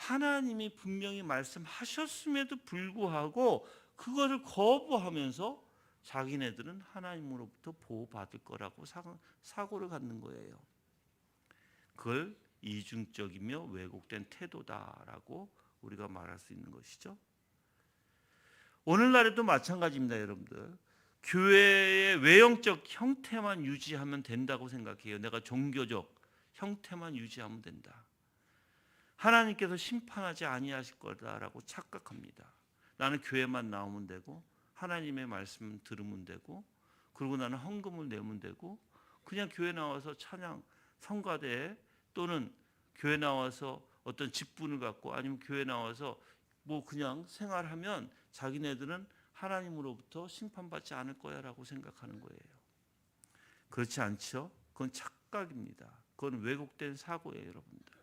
하나님이 분명히 말씀하셨음에도 불구하고 그것을 거부하면서 자기네들은 하나님으로부터 보호받을 거라고 사고를 갖는 거예요. 그걸 이중적이며 왜곡된 태도다라고 우리가 말할 수 있는 것이죠. 오늘날에도 마찬가지입니다, 여러분들. 교회의 외형적 형태만 유지하면 된다고 생각해요. 내가 종교적 형태만 유지하면 된다. 하나님께서 심판하지 아니하실 거다라고 착각합니다. 나는 교회만 나오면 되고 하나님의 말씀 들으면 되고 그리고 나는 헌금을 내면 되고 그냥 교회 나와서 찬양 성가대 또는 교회 나와서 어떤 직분을 갖고 아니면 교회 나와서 뭐 그냥 생활하면 자기네들은 하나님으로부터 심판받지 않을 거야라고 생각하는 거예요. 그렇지 않죠? 그건 착각입니다. 그건 왜곡된 사고예요, 여러분들.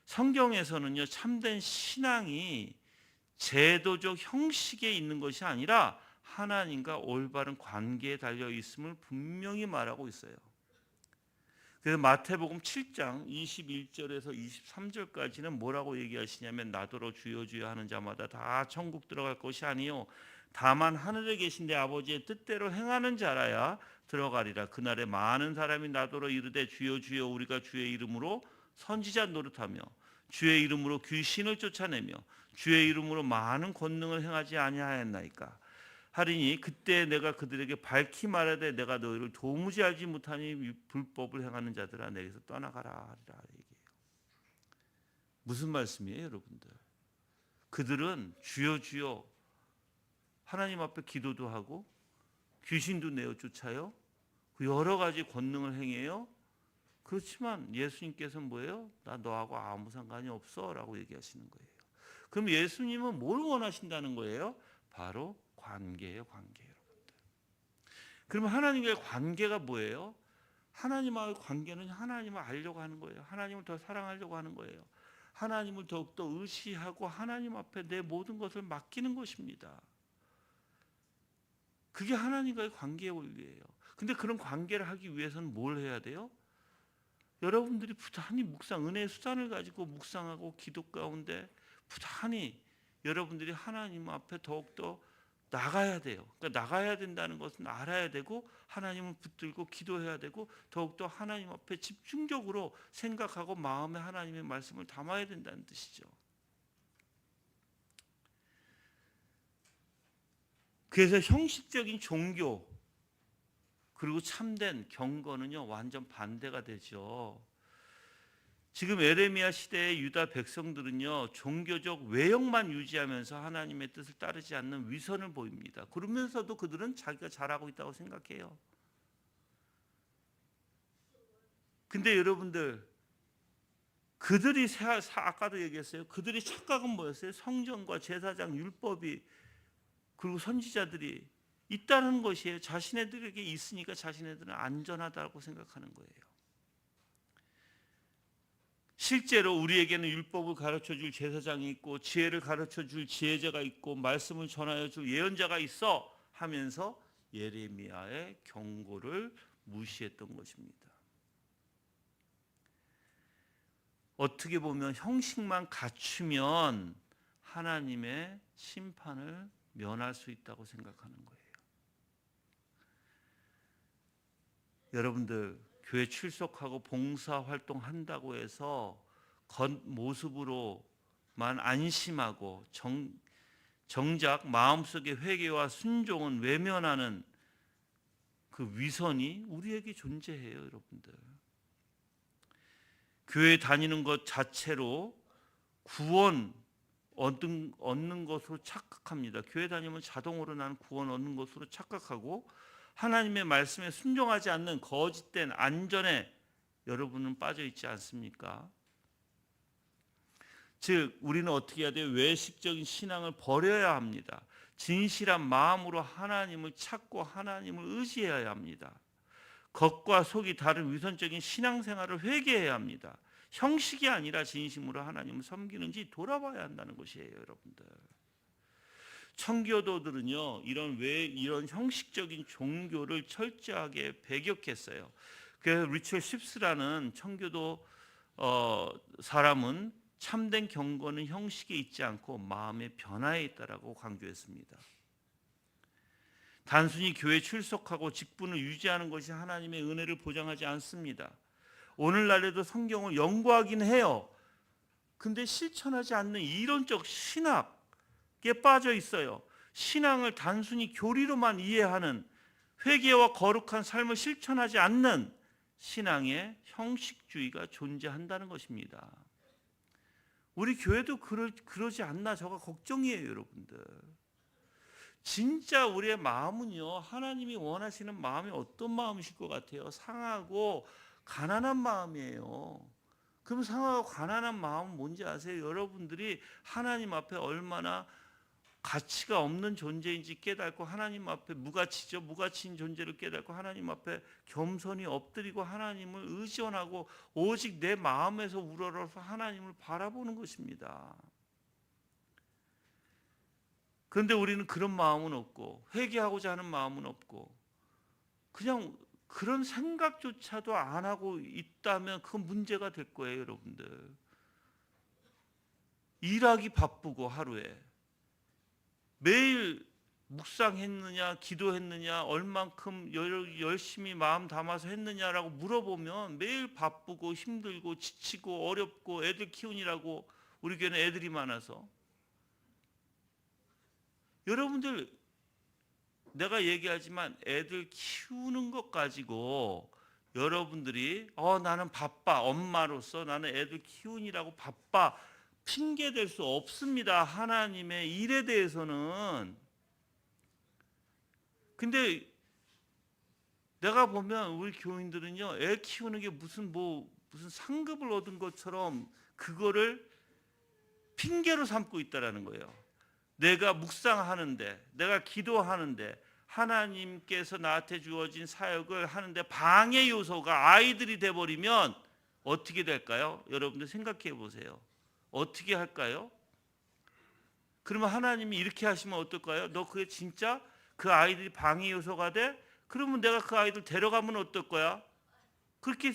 성경에서는요, 참된 신앙이 제도적 형식에 있는 것이 아니라 하나님과 올바른 관계에 달려 있음을 분명히 말하고 있어요. 그래서 마태복음 7장 21절에서 23절까지는 뭐라고 얘기하시냐면 나더러 주여 주여 하는 자마다 다 천국 들어갈 것이 아니요 다만 하늘에 계신 내 아버지의 뜻대로 행하는 자라야 들어가리라. 그날에 많은 사람이 나더러 이르되 주여 주여 우리가 주의 이름으로 선지자 노릇하며 주의 이름으로 귀신을 쫓아내며 주의 이름으로 많은 권능을 행하지 아니하였나이까 하리니 그때 내가 그들에게 밝히 말하되 내가 너희를 도무지 알지 못하니 불법을 행하는 자들아 내게서 떠나가라 하리라 얘기해요. 무슨 말씀이에요, 여러분들? 그들은 주여 주여 하나님 앞에 기도도 하고 귀신도 내어 쫓아요. 여러 가지 권능을 행해요. 그렇지만 예수님께서는 뭐예요? 나 너하고 아무 상관이 없어 라고 얘기하시는 거예요. 그럼 예수님은 뭘 원하신다는 거예요? 바로 관계예요, 관계, 여러분들. 그러면 하나님과의 관계가 뭐예요? 하나님과의 관계는 하나님을 알려고 하는 거예요. 하나님을 더 사랑하려고 하는 거예요. 하나님을 더욱더 의시하고 하나님 앞에 내 모든 것을 맡기는 것입니다. 그게 하나님과의 관계의 원리예요. 근데 그런 관계를 하기 위해서는 뭘 해야 돼요? 여러분들이 부단히 묵상, 은혜의 수단을 가지고 묵상하고 기도 가운데 부단히 여러분들이 하나님 앞에 더욱더 나가야 돼요. 그러니까 나가야 된다는 것은 알아야 되고 하나님을 붙들고 기도해야 되고 더욱더 하나님 앞에 집중적으로 생각하고 마음에 하나님의 말씀을 담아야 된다는 뜻이죠. 그래서 형식적인 종교 그리고 참된 경건은요 완전 반대가 되죠. 지금 에레미야 시대의 유다 백성들은요 종교적 외형만 유지하면서 하나님의 뜻을 따르지 않는 위선을 보입니다. 그러면서도 그들은 자기가 잘하고 있다고 생각해요. 근데 여러분들 그들이 아까도 얘기했어요. 그들이 착각은 뭐였어요? 성전과 제사장 율법이 그리고 선지자들이 있다는 것이에요. 자신네들에게 있으니까 자신네들은 안전하다고 생각하는 거예요. 실제로 우리에게는 율법을 가르쳐줄 제사장이 있고 지혜를 가르쳐줄 지혜자가 있고 말씀을 전하여줄 예언자가 있어 하면서 예레미야의 경고를 무시했던 것입니다. 어떻게 보면 형식만 갖추면 하나님의 심판을 면할 수 있다고 생각하는 거예요. 여러분들 교회 출석하고 봉사활동한다고 해서 겉모습으로만 안심하고 정작 마음속의 회개와 순종은 외면하는 그 위선이 우리에게 존재해요, 여러분들. 교회 다니는 것 자체로 구원 얻는 것으로 착각합니다. 교회 다니면 자동으로 나는 구원 얻는 것으로 착각하고 하나님의 말씀에 순종하지 않는 거짓된 안전에 여러분은 빠져 있지 않습니까? 즉 우리는 어떻게 해야 돼요? 외식적인 신앙을 버려야 합니다. 진실한 마음으로 하나님을 찾고 하나님을 의지해야 합니다. 겉과 속이 다른 위선적인 신앙생활을 회개해야 합니다. 형식이 아니라 진심으로 하나님을 섬기는지 돌아봐야 한다는 것이에요, 여러분들. 청교도들은요 이런 형식적인 종교를 철저하게 배격했어요. 그래서 리처드 쉽스라는 청교도 사람은 참된 경건은 형식에 있지 않고 마음의 변화에 있다라고 강조했습니다. 단순히 교회 출석하고 직분을 유지하는 것이 하나님의 은혜를 보장하지 않습니다. 오늘날에도 성경을 연구하긴 해요. 근데 실천하지 않는 이론적 신학에 빠져 있어요. 신앙을 단순히 교리로만 이해하는, 회개와 거룩한 삶을 실천하지 않는 신앙의 형식주의가 존재한다는 것입니다. 우리 교회도 그러지 않나 저가 걱정이에요, 여러분들. 진짜 우리의 마음은요, 하나님이 원하시는 마음이 어떤 마음이실 것 같아요? 상하고 가난한 마음이에요. 그럼 상하고 가난한 마음은 뭔지 아세요? 여러분들이 하나님 앞에 얼마나 가치가 없는 존재인지 깨닫고, 하나님 앞에 무가치인 존재를 깨닫고 하나님 앞에 겸손히 엎드리고 하나님을 의존하고 오직 내 마음에서 우러러서 하나님을 바라보는 것입니다. 그런데 우리는 그런 마음은 없고, 회개하고자 하는 마음은 없고, 그냥 그런 생각조차도 안 하고 있다면 그건 문제가 될 거예요, 여러분들. 일하기 바쁘고 하루에 매일 묵상했느냐, 기도했느냐, 얼만큼 열심히 마음 담아서 했느냐라고 물어보면 매일 바쁘고 힘들고 지치고 어렵고 애들 키우느라고, 우리 교회는 애들이 많아서. 여러분들, 내가 얘기하지만 애들 키우는 것 가지고 여러분들이 나는 바빠, 엄마로서 나는 애들 키우느라고 바빠, 핑계 댈 수 없습니다. 하나님의 일에 대해서는. 근데 내가 보면 우리 교인들은요, 애 키우는 게 무슨 상급을 얻은 것처럼 그거를 핑계로 삼고 있다라는 거예요. 내가 묵상하는데, 내가 기도하는데, 하나님께서 나한테 주어진 사역을 하는데 방해 요소가 아이들이 돼버리면 어떻게 될까요? 여러분들 생각해 보세요. 어떻게 할까요? 그러면 하나님이 이렇게 하시면 어떨까요? 너 그게 진짜 그 아이들이 방해 요소가 돼? 그러면 내가 그 아이들 데려가면 어떨 거야? 그렇게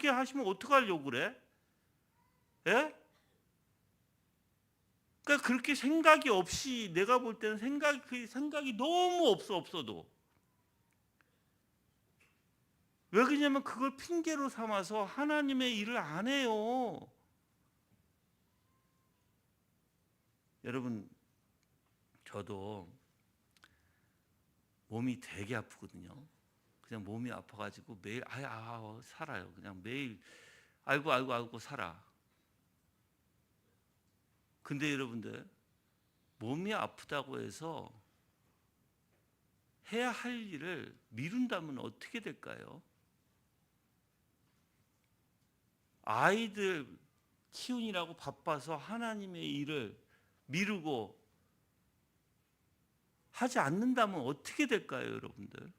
하시면 어떡하려고 그래? 예? 그러니까 그렇게 생각이 없이, 내가 볼 때는 생각이 너무 없어도. 왜 그러냐면 그걸 핑계로 삼아서 하나님의 일을 안 해요. 여러분, 저도 몸이 되게 아프거든요. 그냥 몸이 아파가지고 매일 살아요. 그냥 매일 아이고 살아. 근데 여러분들, 몸이 아프다고 해서 해야 할 일을 미룬다면 어떻게 될까요? 아이들 키우느라고 바빠서 하나님의 일을 미루고 하지 않는다면 어떻게 될까요, 여러분들?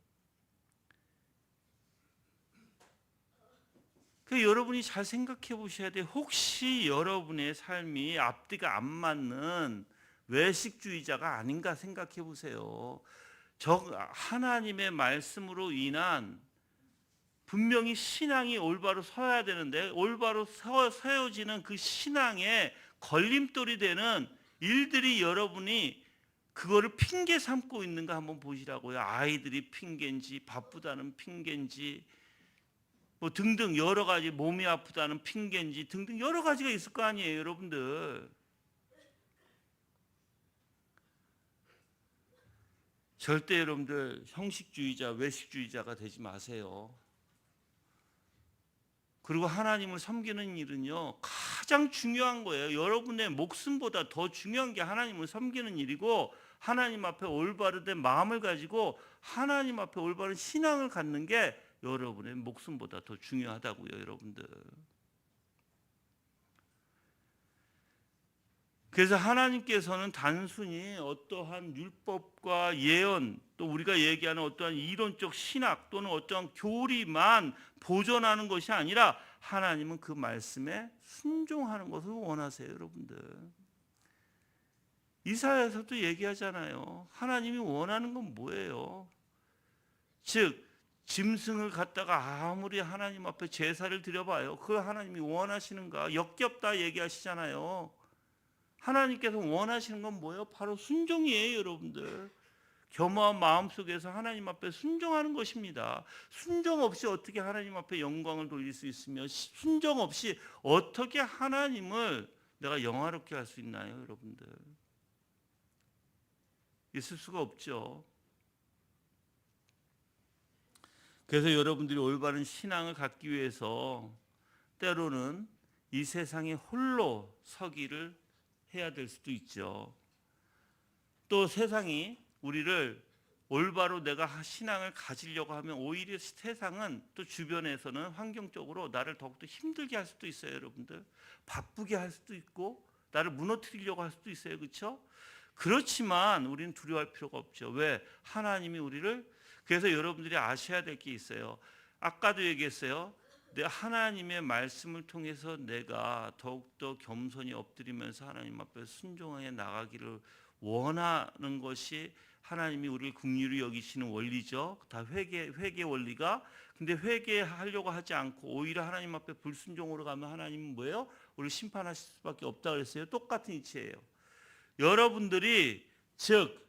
여러분이 잘 생각해 보셔야 돼요. 혹시 여러분의 삶이 앞뒤가 안 맞는 외식주의자가 아닌가 생각해 보세요. 하나님의 말씀으로 인한, 분명히 신앙이 올바로 서야 되는데 올바로 세워지는 그 신앙에 걸림돌이 되는 일들이 여러분이 그거를 핑계 삼고 있는가 한번 보시라고요. 아이들이 핑계인지, 바쁘다는 핑계인지, 등등 여러 가지, 몸이 아프다는 핑계인지 등등 여러 가지가 있을 거 아니에요, 여러분들. 절대 여러분들 형식주의자, 외식주의자가 되지 마세요. 그리고 하나님을 섬기는 일은요, 가장 중요한 거예요. 여러분의 목숨보다 더 중요한 게 하나님을 섬기는 일이고, 하나님 앞에 올바른 마음을 가지고 하나님 앞에 올바른 신앙을 갖는 게 여러분의 목숨보다 더 중요하다고요, 여러분들. 그래서 하나님께서는 단순히 어떠한 율법과 예언, 또 우리가 얘기하는 어떠한 이론적 신학 또는 어떠한 교리만 보존하는 것이 아니라 하나님은 그 말씀에 순종하는 것을 원하세요, 여러분들. 이사야에서도 얘기하잖아요. 하나님이 원하는 건 뭐예요? 즉 짐승을 갖다가 아무리 하나님 앞에 제사를 드려봐요. 그 하나님이 원하시는가? 역겹다 얘기하시잖아요. 하나님께서 원하시는 건 뭐예요? 바로 순종이에요, 여러분들. 겸허한 마음 속에서 하나님 앞에 순종하는 것입니다. 순종 없이 어떻게 하나님 앞에 영광을 돌릴 수 있으며, 순종 없이 어떻게 하나님을 내가 영화롭게 할 수 있나요, 여러분들? 있을 수가 없죠. 그래서 여러분들이 올바른 신앙을 갖기 위해서 때로는 이 세상에 홀로 서기를 해야 될 수도 있죠. 또 세상이 우리를 올바로 내가 신앙을 가지려고 하면 오히려 세상은 또 주변에서는 환경적으로 나를 더욱더 힘들게 할 수도 있어요, 여러분들. 바쁘게 할 수도 있고 나를 무너뜨리려고 할 수도 있어요, 그렇죠? 그렇지만 우리는 두려워할 필요가 없죠. 왜? 하나님이 우리를, 그래서 여러분들이 아셔야 될 게 있어요. 아까도 얘기했어요. 내 하나님의 말씀을 통해서 내가 더욱더 겸손히 엎드리면서 하나님 앞에 순종하게 나가기를 원하는 것이 하나님이 우리를 긍휼히 여기시는 원리죠. 다 회개 원리가. 근데 회개하려고 하지 않고 오히려 하나님 앞에 불순종으로 가면 하나님은 뭐예요? 우리를 심판하실 수밖에 없다 그랬어요. 똑같은 이치예요. 여러분들이 즉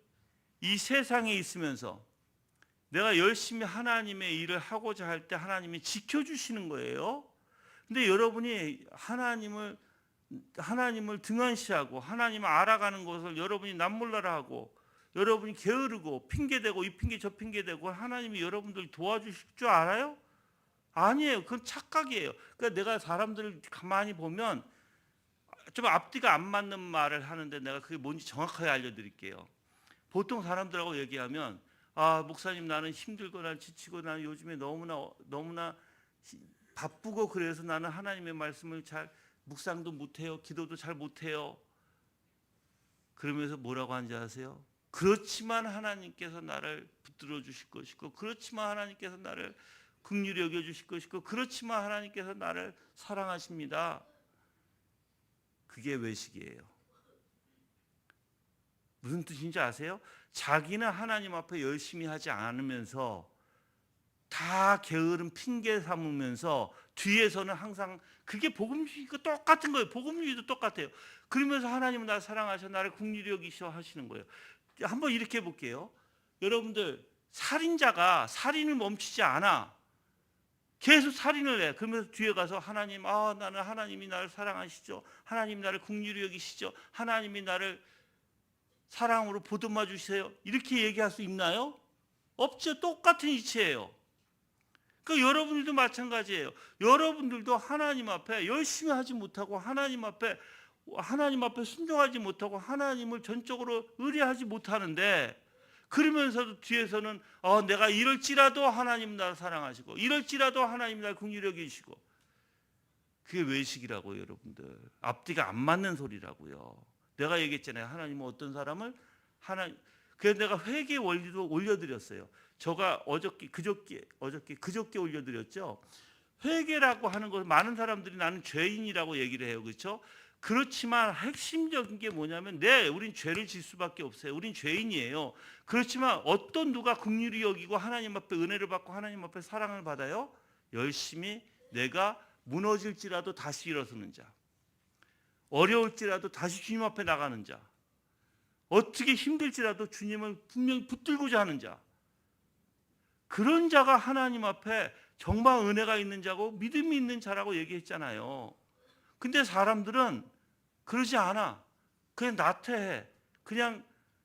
이 세상에 있으면서 내가 열심히 하나님의 일을 하고자 할 때 하나님이 지켜주시는 거예요. 근데 여러분이 하나님을 등한시하고 하나님을 알아가는 것을 여러분이 남몰라라 하고 여러분이 게으르고 핑계대고 이 핑계 저 핑계대고 하나님이 여러분들 도와주실 줄 알아요? 아니에요. 그건 착각이에요. 그러니까 내가 사람들을 가만히 보면 좀 앞뒤가 안 맞는 말을 하는데 내가 그게 뭔지 정확하게 알려드릴게요. 보통 사람들하고 얘기하면 목사님 나는 힘들거나 지치고 나는 요즘에 너무나 바쁘고 그래서 나는 하나님의 말씀을 잘 묵상도 못해요. 기도도 잘 못해요. 그러면서 뭐라고 하는지 아세요? 그렇지만 하나님께서 나를 붙들어 주실 것이고 그렇지만 하나님께서 나를 긍휼히 여겨 주실 것이고 그렇지만 하나님께서 나를 사랑하십니다. 그게 외식이에요. 무슨 뜻인지 아세요? 자기는 하나님 앞에 열심히 하지 않으면서 다 게으름 핑계 삼으면서 뒤에서는 항상 그게 복음주의가 똑같은 거예요. 복음주의도 똑같아요. 그러면서 하나님은 나를 사랑하셔 나를 긍휼히 여기셔 하시는 거예요. 한번 이렇게 해볼게요. 여러분들 살인자가 살인을 멈추지 않아. 계속 살인을 해. 그러면서 뒤에 가서 하나님 나는 하나님이 나를 사랑하시죠. 하나님이 나를 긍휼히 여기시죠. 하나님이 나를 사랑으로 보듬어 주세요. 이렇게 얘기할 수 있나요? 없죠. 똑같은 이치예요. 그러니까 여러분들도 마찬가지예요. 여러분들도 하나님 앞에 열심히 하지 못하고 하나님 앞에 순종하지 못하고 하나님을 전적으로 의뢰하지 못하는데 그러면서도 뒤에서는 내가 이럴지라도 하나님 나를 사랑하시고 이럴지라도 하나님 나를 긍휼히 여기시고 그게 외식이라고요, 여러분들. 앞뒤가 안 맞는 소리라고요. 내가 얘기했잖아요. 하나님은 어떤 사람을 그래서 내가 회개 원리도 올려드렸어요. 제가 그저께 올려드렸죠. 회개라고 하는 것을 많은 사람들이 나는 죄인이라고 얘기를 해요, 그렇죠? 그렇지만 핵심적인 게 뭐냐면 우린 죄를 질 수밖에 없어요. 우린 죄인이에요. 그렇지만 어떤 누가 긍휼히 여기고 하나님 앞에 은혜를 받고 하나님 앞에 사랑을 받아요? 열심히 내가 무너질지라도 다시 일어서는 자, 어려울지라도 다시 주님 앞에 나가는 자, 어떻게 힘들지라도 주님을 분명히 붙들고자 하는 자, 그런 자가 하나님 앞에 정말 은혜가 있는 자고 믿음이 있는 자라고 얘기했잖아요. 근데 사람들은 그러지 않아. 그냥 나태해. 그냥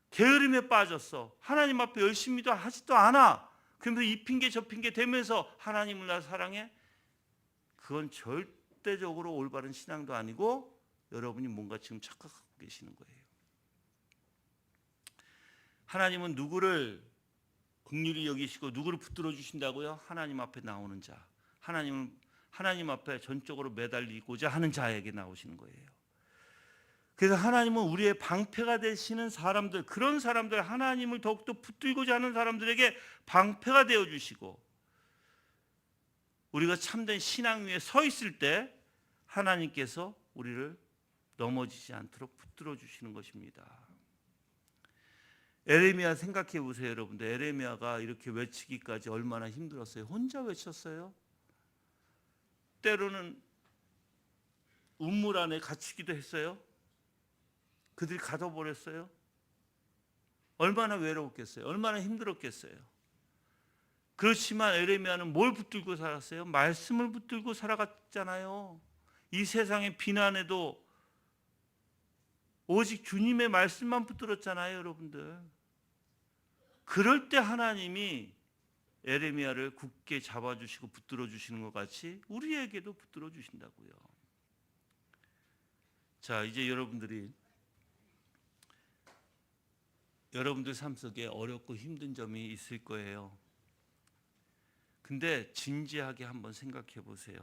게으름에 빠졌어. 하나님 앞에 열심히도 하지도 않아. 그러면서 이 핑계 저 핑계 대면서 하나님을 나 사랑해? 그건 절대적으로 올바른 신앙도 아니고 여러분이 뭔가 지금 착각하고 계시는 거예요. 하나님은 누구를 긍휼히 여기시고 누구를 붙들어 주신다고요? 하나님 앞에 나오는 자, 하나님 앞에 전적으로 매달리고자 하는 자에게 나오시는 거예요. 그래서 하나님은 우리의 방패가 되시는 사람들, 그런 사람들, 하나님을 더욱더 붙들고자 하는 사람들에게 방패가 되어 주시고 우리가 참된 신앙 위에 서 있을 때 하나님께서 우리를 넘어지지 않도록 붙들어 주시는 것입니다. 에레미야 생각해 보세요, 여러분들. 에레미야가 이렇게 외치기까지 얼마나 힘들었어요. 혼자 외쳤어요. 때로는 운물 안에 갇히기도 했어요. 그들이 가둬버렸어요. 얼마나 외로웠겠어요. 얼마나 힘들었겠어요. 그렇지만 에레미야는 뭘 붙들고 살았어요? 말씀을 붙들고 살아갔잖아요. 이 세상의 비난에도 오직 주님의 말씀만 붙들었잖아요, 여러분들. 그럴 때 하나님이 에레미야를 굳게 잡아주시고 붙들어 주시는 것 같이 우리에게도 붙들어 주신다고요. 자, 이제 여러분들 삶 속에 어렵고 힘든 점이 있을 거예요. 근데 진지하게 한번 생각해 보세요.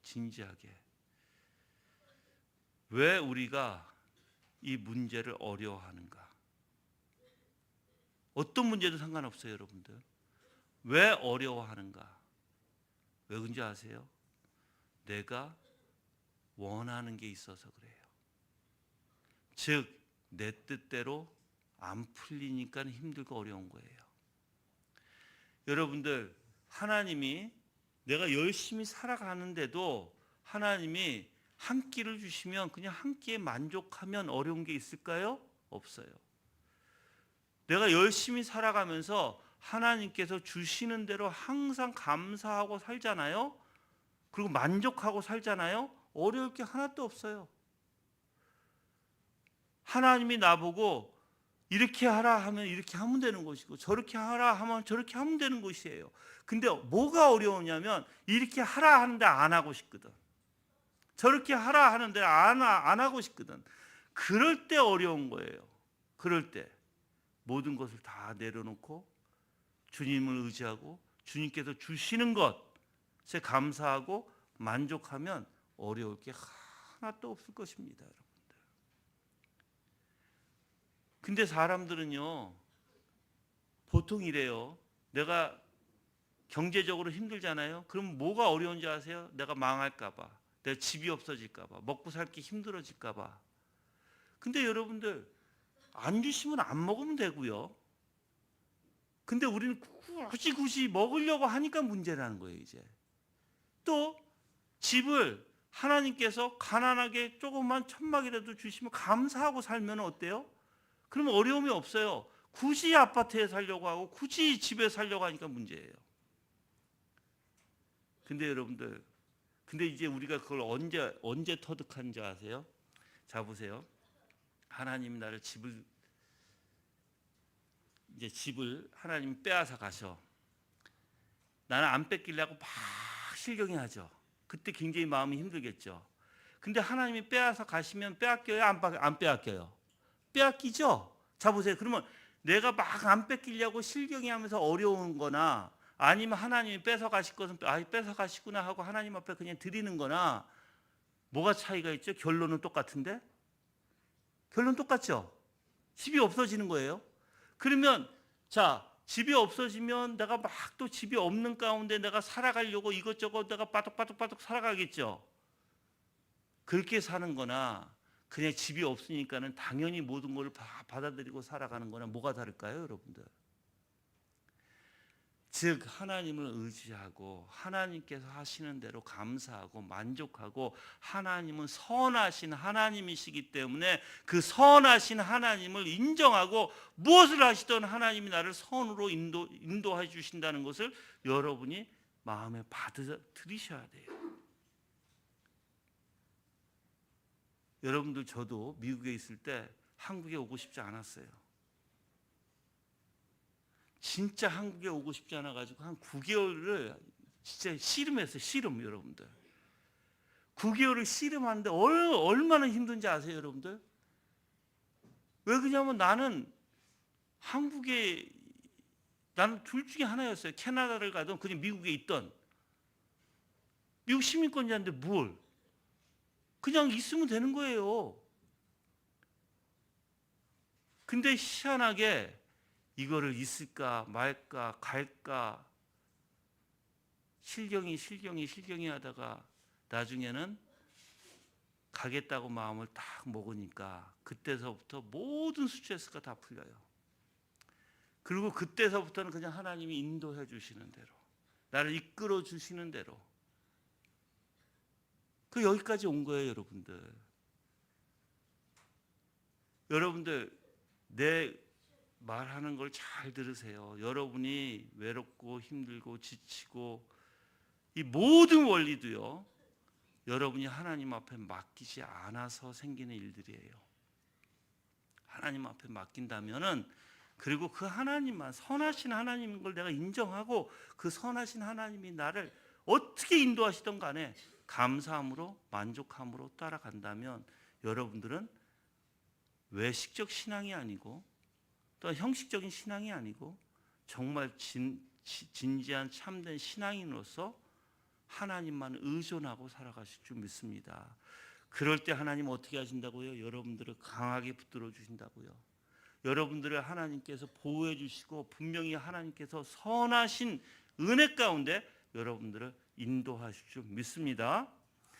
진지하게. 왜 우리가 이 문제를 어려워하는가? 어떤 문제도 상관없어요, 여러분들. 왜 어려워하는가? 왜 그런지 아세요? 내가 원하는 게 있어서 그래요. 즉, 내 뜻대로 안 풀리니까 힘들고 어려운 거예요. 여러분들, 하나님이 내가 열심히 살아가는데도 하나님이 한 끼를 주시면 그냥 한 끼에 만족하면 어려운 게 있을까요? 없어요. 내가 열심히 살아가면서 하나님께서 주시는 대로 항상 감사하고 살잖아요. 그리고 만족하고 살잖아요. 어려울 게 하나도 없어요. 하나님이 나보고 이렇게 하라 하면 이렇게 하면 되는 것이고 저렇게 하라 하면 저렇게 하면 되는 것이에요. 근데 뭐가 어려우냐면 이렇게 하라 하는데 안 하고 싶거든. 저렇게 하라 하는데 안 하고 싶거든. 그럴 때 어려운 거예요. 그럴 때 모든 것을 다 내려놓고 주님을 의지하고 주님께서 주시는 것에 감사하고 만족하면 어려울 게 하나도 없을 것입니다, 여러분들. 근데 사람들은요, 보통 이래요. 내가 경제적으로 힘들잖아요. 그럼 뭐가 어려운지 아세요? 내가 망할까 봐, 내 집이 없어질까 봐, 먹고 살기 힘들어질까 봐. 근데 여러분들, 안 주시면 안 먹으면 되고요. 근데 우리는 굳이 먹으려고 하니까 문제라는 거예요, 이제. 또 집을 하나님께서 가난하게 조금만 천막이라도 주시면 감사하고 살면 어때요? 그러면 어려움이 없어요. 굳이 아파트에 살려고 하고 굳이 집에 살려고 하니까 문제예요. 근데 여러분들, 근데 이제 우리가 그걸 언제 터득한지 아세요? 자, 보세요. 하나님이 나를 집을 하나님 빼앗아 가셔. 나는 안 뺏기려고 막 실경이 하죠. 그때 굉장히 마음이 힘들겠죠. 근데 하나님이 빼앗아 가시면 빼앗겨요? 안 빼앗겨요? 빼앗기죠? 자, 보세요. 그러면 내가 막 안 뺏기려고 실경이 하면서 어려운 거나 아니면 하나님이 뺏어 가실 것은 뺏어 가시구나 하고 하나님 앞에 그냥 드리는 거나 뭐가 차이가 있죠? 결론은 똑같은데? 결론 똑같죠? 집이 없어지는 거예요. 그러면 자, 집이 없어지면 내가 막 또 집이 없는 가운데 내가 살아가려고 이것저것 내가 빠득빠득 살아가겠죠. 그렇게 사는 거나 그냥 집이 없으니까는 당연히 모든 걸 받아들이고 살아가는 거나 뭐가 다를까요, 여러분들? 즉 하나님을 의지하고 하나님께서 하시는 대로 감사하고 만족하고 하나님은 선하신 하나님이시기 때문에 그 선하신 하나님을 인정하고 무엇을 하시든 하나님이 나를 선으로 인도해 주신다는 것을 여러분이 마음에 받아들이셔야 돼요. 여러분들, 저도 미국에 있을 때 한국에 오고 싶지 않았어요. 진짜 한국에 오고 싶지 않아가지고 한 9개월을 진짜 씨름했어요. 씨름, 여러분들. 9개월을 씨름하는데 얼마나 힘든지 아세요, 여러분들? 왜 그러냐면 나는 둘 중에 하나였어요. 캐나다를 가든 그냥 미국에 있던. 미국 시민권자인데 뭘? 그냥 있으면 되는 거예요. 근데 희한하게 이거를 있을까 말까 갈까 실경이 하다가 나중에는 가겠다고 마음을 딱 먹으니까 그때서부터 모든 스트레스가 다 풀려요. 그리고 그때서부터는 그냥 하나님이 인도해 주시는 대로, 나를 이끌어 주시는 대로, 그 여기까지 온 거예요, 여러분들. 여러분들 내 말하는 걸 잘 들으세요. 여러분이 외롭고 힘들고 지치고 이 모든 원리도요, 여러분이 하나님 앞에 맡기지 않아서 생기는 일들이에요. 하나님 앞에 맡긴다면은, 그리고 그 하나님만 선하신 하나님인 걸 내가 인정하고 그 선하신 하나님이 나를 어떻게 인도하시던 간에 감사함으로 만족함으로 따라간다면, 여러분들은 외식적 신앙이 아니고 또 형식적인 신앙이 아니고 정말 진지한 참된 신앙인으로서 하나님만 의존하고 살아가실 줄 믿습니다. 그럴 때 하나님 어떻게 하신다고요? 여러분들을 강하게 붙들어 주신다고요. 여러분들을 하나님께서 보호해 주시고 분명히 하나님께서 선하신 은혜 가운데 여러분들을 인도하실 줄 믿습니다.